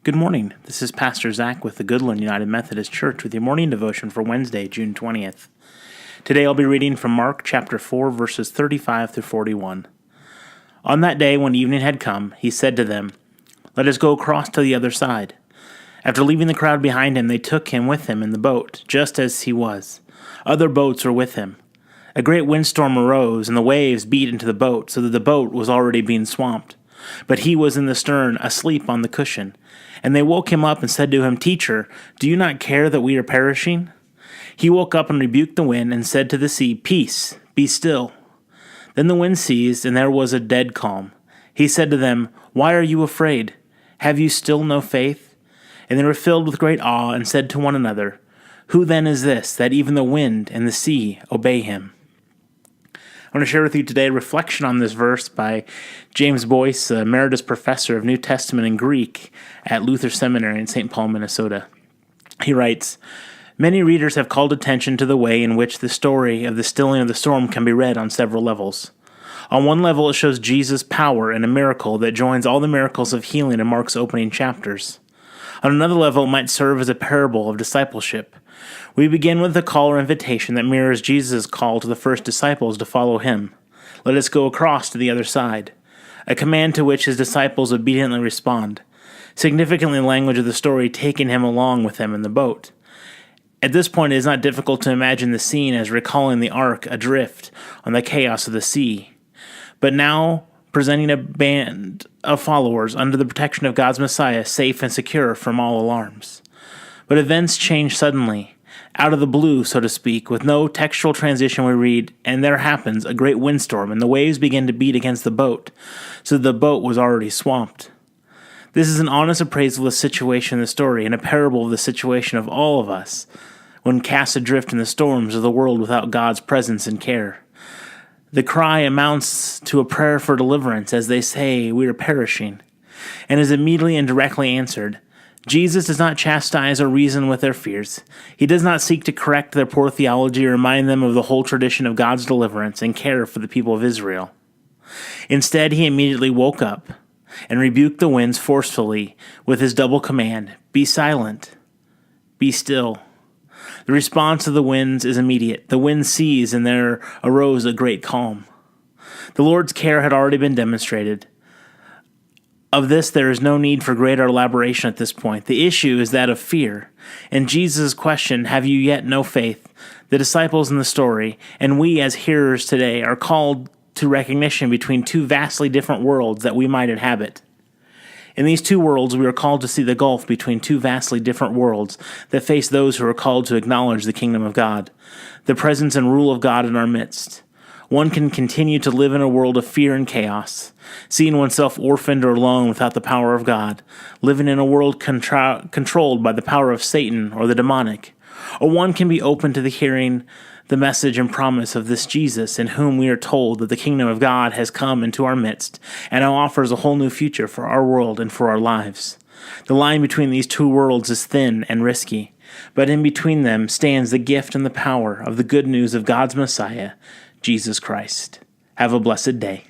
Good morning. This is Pastor Zach with the Goodland United Methodist Church with your morning devotion for Wednesday, June 20th. Today I'll be reading from Mark chapter 4, verses 35 through 41. On that day when evening had come, he said to them, "Let us go across to the other side." After leaving the crowd behind him, they took him with him in the boat, just as he was. Other boats were with him. A great windstorm arose, and the waves beat into the boat, so that the boat was already being swamped. But he was in the stern, asleep on the cushion. And they woke him up and said to him, "Teacher, do you not care that we are perishing?" He woke up and rebuked the wind and said to the sea, "Peace, be still." Then the wind ceased, and there was a dead calm. He said to them, "Why are you afraid? Have you still no faith?" And they were filled with great awe and said to one another, "Who then is this, that even the wind and the sea obey him?" I want to share with you today a reflection on this verse by James Boyce, a emeritus professor of New Testament and Greek at Luther Seminary in St. Paul, Minnesota. He writes, "Many readers have called attention to the way in which the story of the stilling of the storm can be read on several levels. On one level, it shows Jesus' power in a miracle that joins all the miracles of healing in Mark's opening chapters. On another level, it might serve as a parable of discipleship. We begin with a call or invitation that mirrors Jesus' call to the first disciples to follow him. Let us go across to the other side, a command to which his disciples obediently respond. Significantly, the language of the story taking him along with them in the boat. At this point, it is not difficult to imagine the scene as recalling the ark adrift on the chaos of the sea, but now presenting a band of followers under the protection of God's Messiah, safe and secure from all alarms. But events change suddenly, out of the blue, so to speak. With no textual transition, we read, "And there happens a great windstorm, and the waves begin to beat against the boat, so the boat was already swamped." This is an honest appraisal of the situation in the story, and a parable of the situation of all of us when cast adrift in the storms of the world without God's presence and care. The cry amounts to a prayer for deliverance as they say, "We are perishing," and is immediately and directly answered. Jesus does not chastise or reason with their fears. He does not seek to correct their poor theology or remind them of the whole tradition of God's deliverance and care for the people of Israel. Instead, he immediately woke up and rebuked the winds forcefully with his double command, "Be silent, be still." The response of the winds is immediate. The wind ceased, and there arose a great calm. The Lord's care had already been demonstrated. Of this, there is no need for greater elaboration at this point. The issue is that of fear. And Jesus' question, "Have you yet no faith?" The disciples in the story, and we as hearers today, are called to recognition between two vastly different worlds that we might inhabit. In these two worlds, we are called to see the gulf between two vastly different worlds that face those who are called to acknowledge the kingdom of God, the presence and rule of God in our midst. One can continue to live in a world of fear and chaos, seeing oneself orphaned or alone without the power of God, living in a world controlled by the power of Satan or the demonic. Or one can be open to hearing the message and promise of this Jesus, in whom we are told that the kingdom of God has come into our midst and now offers a whole new future for our world and for our lives. The line between these two worlds is thin and risky, but in between them stands the gift and the power of the good news of God's Messiah, Jesus Christ. Have a blessed day.